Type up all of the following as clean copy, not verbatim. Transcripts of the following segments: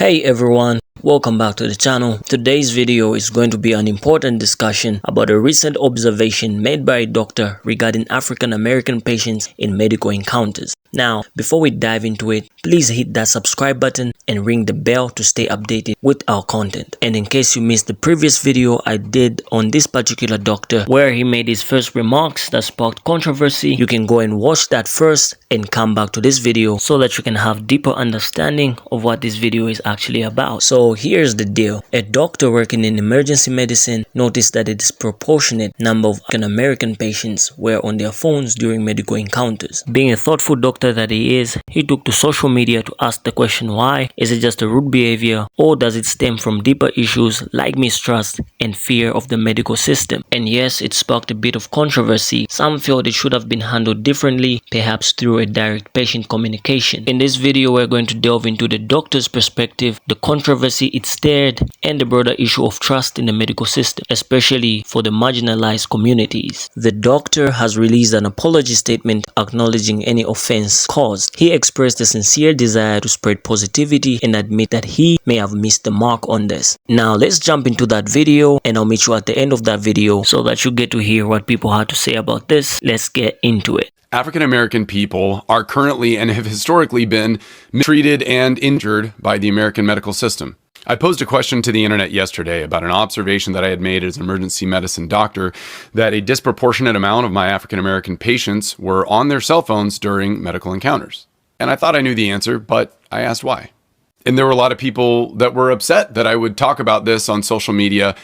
Hey everyone, welcome back to the channel. Today's video is going to be an important discussion about a recent observation made by a doctor regarding African American patients in medical encounters. Now, before we dive into it, please hit that subscribe button and ring the bell to stay updated with our content. And in case you missed the previous video I did on this particular doctor where he made his first remarks that sparked controversy, you can go and watch that first and come back to this video so that you can have deeper understanding of what this video is actually about. So here's the deal. A doctor working in emergency medicine noticed that a disproportionate number of African American patients were on their phones during medical encounters. Being a thoughtful doctor that he is, he took to social media to ask the question why. Is it just a rude behavior, or does it stem from deeper issues like mistrust and fear of the medical system? And yes, it sparked a bit of controversy. Some felt it should have been handled differently, perhaps through a direct patient communication. In this video, we're going to delve into the doctor's perspective, the controversy it stirred, and the broader issue of trust in the medical system, especially for the marginalized communities. The doctor has released an apology statement acknowledging any offense caused. He expressed a sincere desire to spread positivity and admit that he may have missed the mark on this. Now let's jump into that video, and I'll meet you at the end of that video so that you get to hear what people had to say about this. Let's get into it. African American people are currently and have historically been mistreated and injured by the American medical system. I posed a question to the internet yesterday about an observation that I had made as an emergency medicine doctor, that a disproportionate amount of my African American patients were on their cell phones during medical encounters. And I thought I knew the answer, but I asked why. And there were a lot of people that were upset that I would talk about this on social media,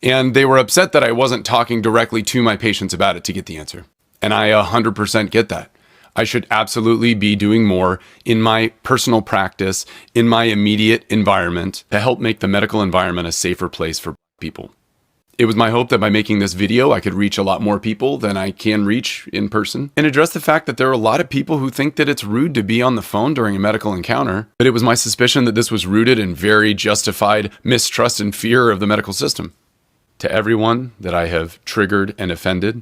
and they were upset that I wasn't talking directly to my patients about it to get the answer. And I 100% get that. I should absolutely be doing more in my personal practice, in my immediate environment, to help make the medical environment a safer place for people. It was my hope that by making this video, I could reach a lot more people than I can reach in person, and address the fact that there are a lot of people who think that it's rude to be on the phone during a medical encounter. But it was my suspicion that this was rooted in very justified mistrust and fear of the medical system. To everyone that I have triggered and offended,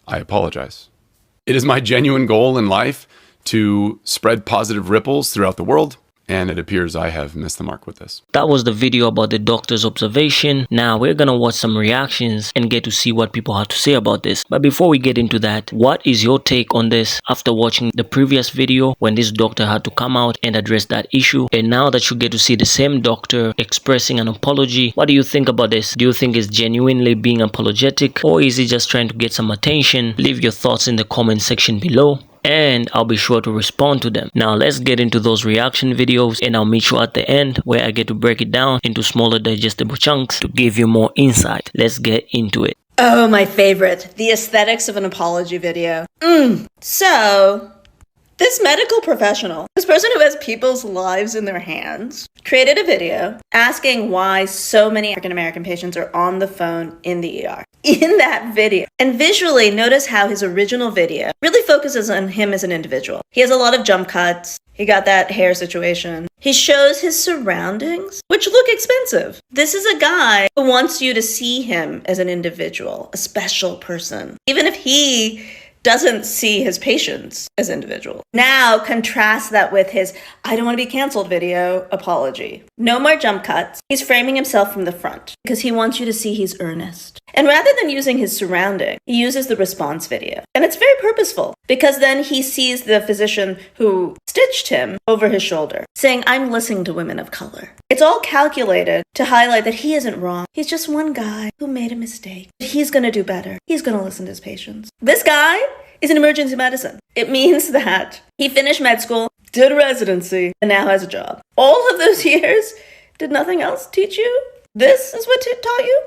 I apologize. It is my genuine goal in life to spread positive ripples throughout the world, and it appears I have missed the mark with this. That was the video about the doctor's observation. Now we're gonna watch some reactions and get to see what people had to say about this. But before we get into that, what is your take on this after watching the previous video when this doctor had to come out and address that issue? And now that you get to see the same doctor expressing an apology, what do you think about this? Do you think it's genuinely being apologetic, or is he just trying to get some attention? Leave your thoughts in the comment section below, and I'll be sure to respond to them. Now let's get into those reaction videos, and I'll meet you at the end where I get to break it down into smaller digestible chunks to give you more insight. Let's get into it. Oh, my favorite, the aesthetics of an apology video. So, this medical professional, this person who has people's lives in their hands, created a video asking why so many African American patients are on the phone in the ER. In that video, and visually notice how his original video really focuses on him as an individual. He has a lot of jump cuts. He got that hair situation. He shows his surroundings, which look expensive. This is a guy who wants you to see him as an individual, a special person, even if he doesn't see his patients as individuals. Now contrast that with his "I don't want to be canceled" video apology. No more jump cuts. He's framing himself from the front because he wants you to see he's earnest. And rather than using his surrounding, he uses the response video. And it's very purposeful because then he sees the physician who stitched him over his shoulder saying, "I'm listening to women of color." It's all calculated to highlight that he isn't wrong. He's just one guy who made a mistake. He's going to do better. He's going to listen to his patients. This guy is in emergency medicine. It means that he finished med school, did a residency, and now has a job. All of those years, did nothing else teach you? This is what taught you?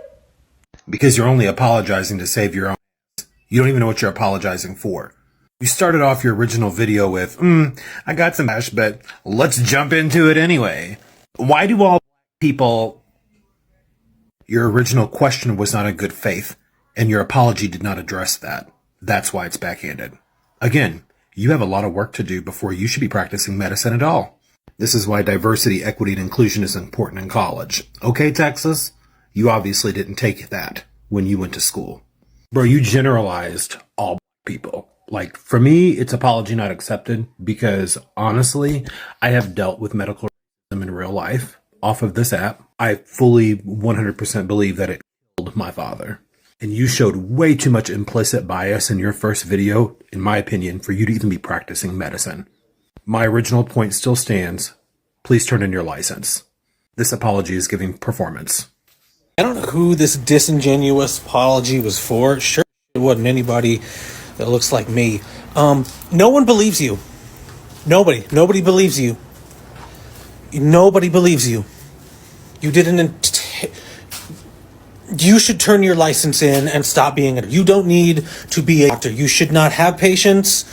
Because you're only apologizing to save your own ass. You don't even know what you're apologizing for. You started off your original video with, I got some ash, but let's jump into it anyway. Why do all people... Your original question was not in good faith, and your apology did not address that. That's why it's backhanded. Again, you have a lot of work to do before you should be practicing medicine at all. This is why diversity, equity, and inclusion is important in college. Okay, Texas? You obviously didn't take that when you went to school. Bro, you generalized all people. Like, for me, it's apology not accepted because, honestly, I have dealt with medical racism in real life. off of this app. I fully 100% believe that it killed my father. And you showed way too much implicit bias in your first video, in my opinion, for you to even be practicing medicine. My original point still stands. Please turn in your license. This apology is giving performance. I don't know who this disingenuous apology was for. Sure, it wasn't anybody that looks like me. No one believes you. Nobody believes you. Nobody believes you. You didn't. You should turn your license in and stop being a. You don't need to be a doctor. You should not have patients.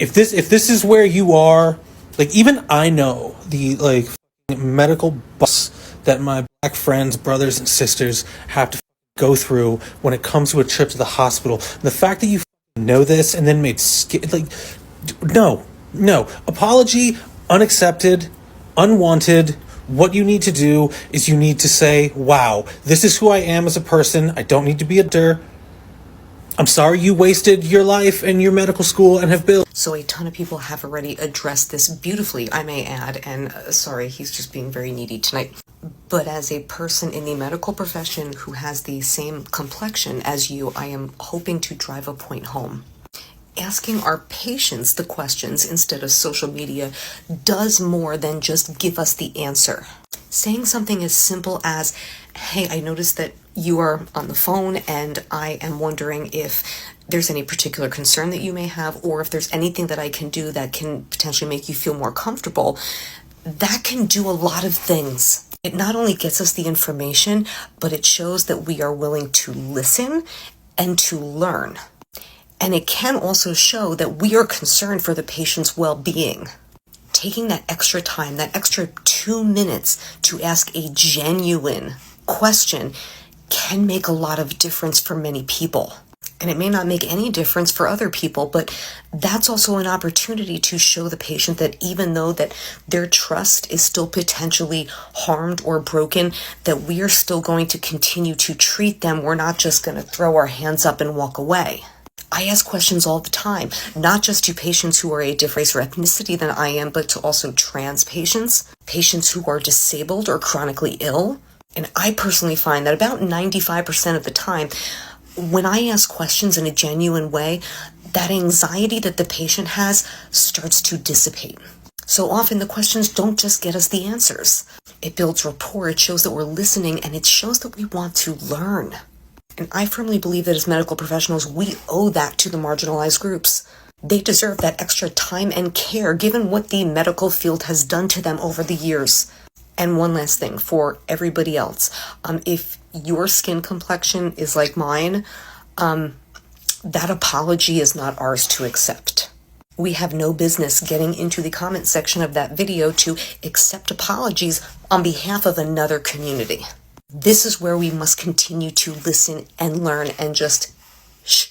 If this is where you are, like, even I know the medical bus that my black friends, brothers, and sisters have to go through when it comes to a trip to the hospital. The fact that you know this and then made no, apology unaccepted, unwanted. What you need to do is you need to say, wow, this is who I am as a person. I don't need to be a doctor. I'm sorry you wasted your life and your medical school and have built. So a ton of people have already addressed this beautifully, I may add, and sorry, he's just being very needy tonight. But as a person in the medical profession who has the same complexion as you, I am hoping to drive a point home. Asking our patients the questions instead of social media does more than just give us the answer. Saying something as simple as, hey, I noticed that you are on the phone and I am wondering if there's any particular concern that you may have, or if there's anything that I can do that can potentially make you feel more comfortable. That can do a lot of things. It not only gets us the information, but it shows that we are willing to listen and to learn. And it can also show that we are concerned for the patient's well-being. Taking that extra time, that extra 2 minutes to ask a genuine question can make a lot of difference for many people. And it may not make any difference for other people, but that's also an opportunity to show the patient that even though that their trust is still potentially harmed or broken, that we are still going to continue to treat them. We're not just going to throw our hands up and walk away. I ask questions all the time, not just to patients who are a different race or ethnicity than I am, but to also trans patients, patients who are disabled or chronically ill. And I personally find that about 95% of the time, when I ask questions in a genuine way, that anxiety that the patient has starts to dissipate. So often the questions don't just get us the answers. It builds rapport, it shows that we're listening, and it shows that we want to learn. And I firmly believe that as medical professionals, we owe that to the marginalized groups. They deserve that extra time and care given what the medical field has done to them over the years. And one last thing for everybody else. If your skin complexion is like mine, that apology is not ours to accept. We have no business getting into the comment section of that video to accept apologies on behalf of another community. This is where we must continue to listen and learn and just shh.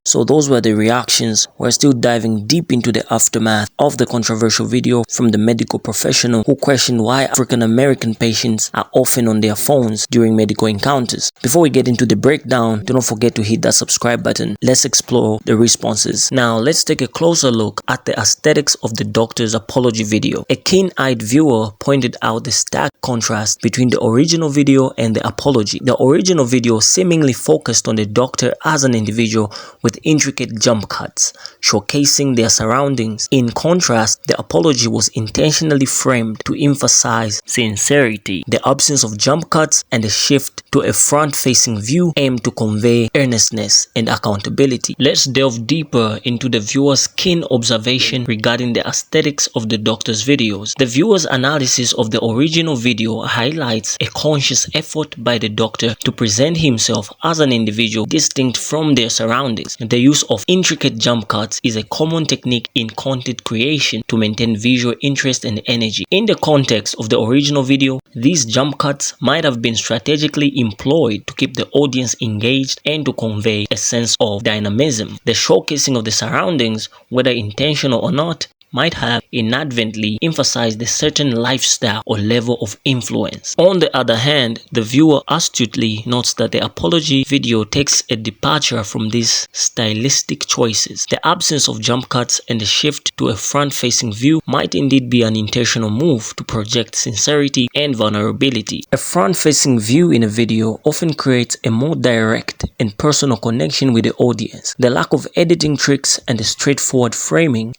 So those were the reactions. We're still diving deep into the aftermath of the controversial video from the medical professional who questioned why African American patients are often on their phones during medical encounters. Before we get into the breakdown, do not forget to hit that subscribe button. Let's explore the responses. Now let's take a closer look at the aesthetics of the doctor's apology video. A keen-eyed viewer pointed out the stark contrast between the original video and the apology. The original video seemingly focused on the doctor as an individual with intricate jump cuts, showcasing their surroundings. In contrast, the apology was intentionally framed to emphasize sincerity. The absence of jump cuts and the shift to a front-facing view aimed to convey earnestness and accountability. Let's delve deeper into the viewer's keen observation regarding the aesthetics of the doctor's videos. The viewer's analysis of the original video highlights a conscious effort by the doctor to present himself as an individual distinct from their surroundings. The use of intricate jump cuts is a common technique in content creation to maintain visual interest and energy. In the context of the original video, these jump cuts might have been strategically employed to keep the audience engaged and to convey a sense of dynamism. The showcasing of the surroundings, whether intentional or not, might have inadvertently emphasized a certain lifestyle or level of influence. On the other hand, the viewer astutely notes that the apology video takes a departure from these stylistic choices. The absence of jump cuts and the shift to a front-facing view might indeed be an intentional move to project sincerity and vulnerability. A front-facing view in a video often creates a more direct and personal connection with the audience. The lack of editing tricks and the straightforward framing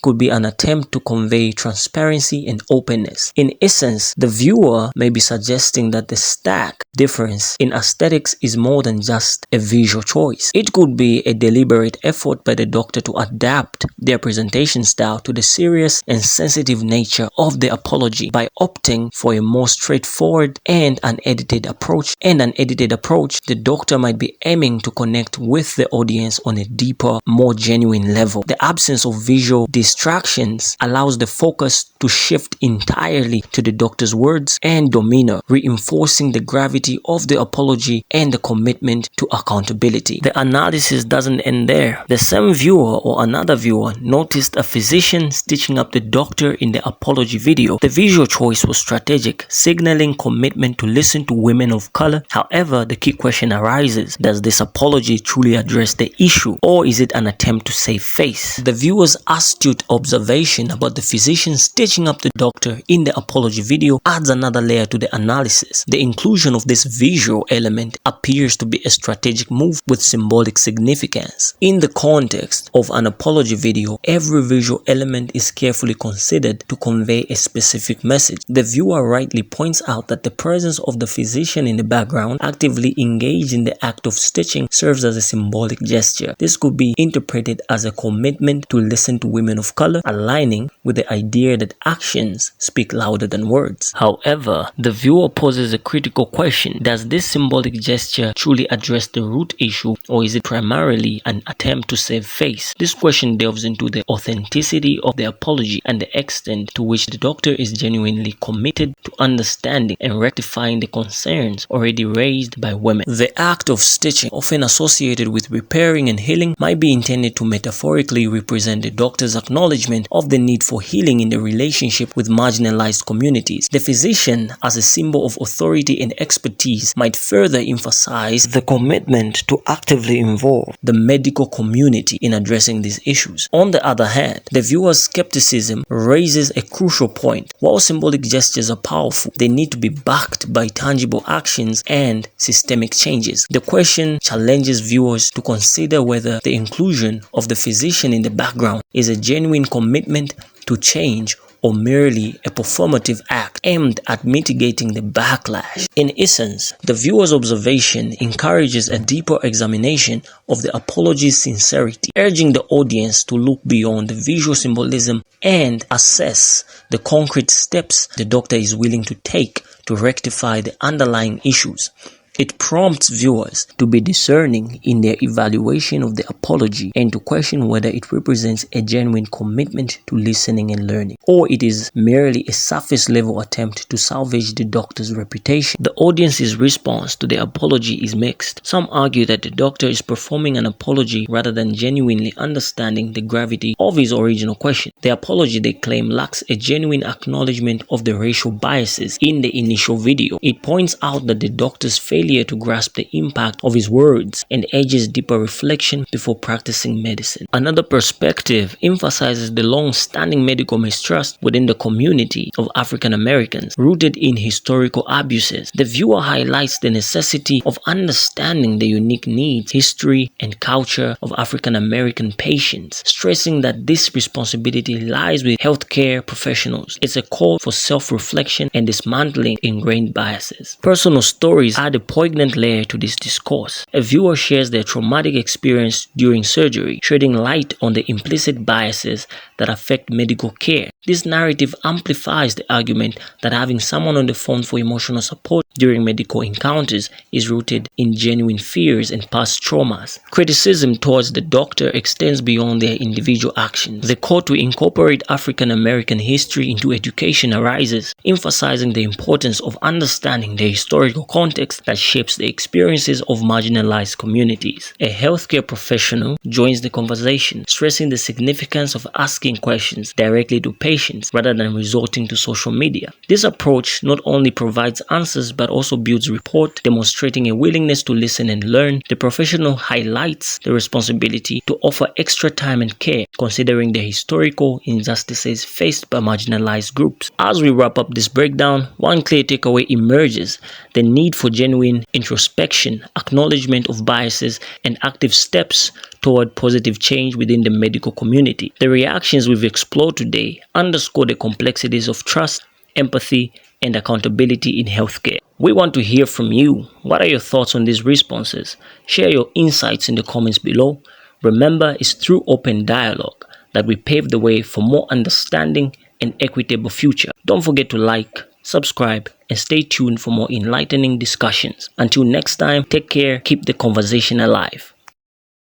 could be an attempt to convey transparency and openness. In essence, the viewer may be suggesting that the stark difference in aesthetics is more than just a visual choice. It could be a deliberate effort by the doctor to adapt their presentation style to the serious and sensitive nature of the apology by opting for a more straightforward and unedited approach. The doctor might be aiming to connect with the audience on a deeper, more genuine level. The absence of visual distractions allows the focus to shift entirely to the doctor's words and demeanor, reinforcing the gravity of the apology and the commitment to accountability. The analysis doesn't end there. The same viewer or another viewer noticed a physician stitching up the doctor in the apology video. The visual choice was strategic, signaling commitment to listen to women of color. However, the key question arises: does this apology truly address the issue, or is it an attempt to save face? The viewer's astute observation about the physician stitching up the doctor in the apology video adds another layer to the analysis. The inclusion of this visual element appears to be a strategic move with symbolic significance. In the context of an apology video, every visual element is carefully considered to convey a specific message. The viewer rightly points out that the presence of the physician in the background actively engaged in the act of stitching serves as a symbolic gesture. This could be interpreted as a commitment to listen to women of color, aligning with the idea that actions speak louder than words. However, the viewer poses a critical question: does this symbolic gesture truly address the root issue, or is it primarily an attempt to save face? This question delves into the authenticity of the apology and the extent to which the doctor is genuinely committed to understanding and rectifying the concerns already raised by women. The act of stitching, often associated with repairing and healing, might be intended to metaphorically represent the doctor's acknowledgement of the need for healing in the relationship with marginalized communities. The physician, as a symbol of authority and expertise, might further emphasize the commitment to actively involve the medical community in addressing these issues. On the other hand, the viewer's skepticism raises a crucial point. While symbolic gestures are powerful, they need to be backed by tangible actions and systemic changes. The question challenges viewers to consider whether the inclusion of the physician in the background is a genuine commitment to change or merely a performative act aimed at mitigating the backlash. In essence, the viewer's observation encourages a deeper examination of the apology's sincerity, urging the audience to look beyond the visual symbolism and assess the concrete steps the doctor is willing to take to rectify the underlying issues. It prompts viewers to be discerning in their evaluation of the apology and to question whether it represents a genuine commitment to listening and learning, or it is merely a surface-level attempt to salvage the doctor's reputation. The audience's response to the apology is mixed. Some argue that the doctor is performing an apology rather than genuinely understanding the gravity of his original question. The apology, they claim, lacks a genuine acknowledgement of the racial biases in the initial video. It points out that the doctor's failure to grasp the impact of his words and urges deeper reflection before practicing medicine. Another perspective emphasizes the long-standing medical mistrust within the community of African Americans, rooted in historical abuses. The viewer highlights the necessity of understanding the unique needs, history, and culture of African American patients, stressing that this responsibility lies with healthcare professionals. It's a call for self-reflection and dismantling ingrained biases. Personal stories add a poignant layer to this discourse. A viewer shares their traumatic experience during surgery, shedding light on the implicit biases that affect medical care. This narrative amplifies the argument that having someone on the phone for emotional support during medical encounters is rooted in genuine fears and past traumas. Criticism towards the doctor extends beyond their individual actions. The call to incorporate African American history into education arises, emphasizing the importance of understanding the historical context that shapes the experiences of marginalized communities. A healthcare professional joins the conversation, stressing the significance of asking questions directly to patients rather than resorting to social media. This approach not only provides answers but also builds rapport, demonstrating a willingness to listen and learn. The professional highlights the responsibility to offer extra time and care, considering the historical injustices faced by marginalized groups. As we wrap up this breakdown, one clear takeaway emerges: the need for genuine introspection, acknowledgement of biases, and active steps toward positive change within the medical community. The reactions we've explored today underscore the complexities of trust, empathy, and accountability in healthcare. We want to hear from you. What are your thoughts on these responses? Share your insights in the comments below. Remember, it's through open dialogue that we pave the way for more understanding and equitable future. Don't forget to like, subscribe, and stay tuned for more enlightening discussions. Until next time, take care, keep the conversation alive.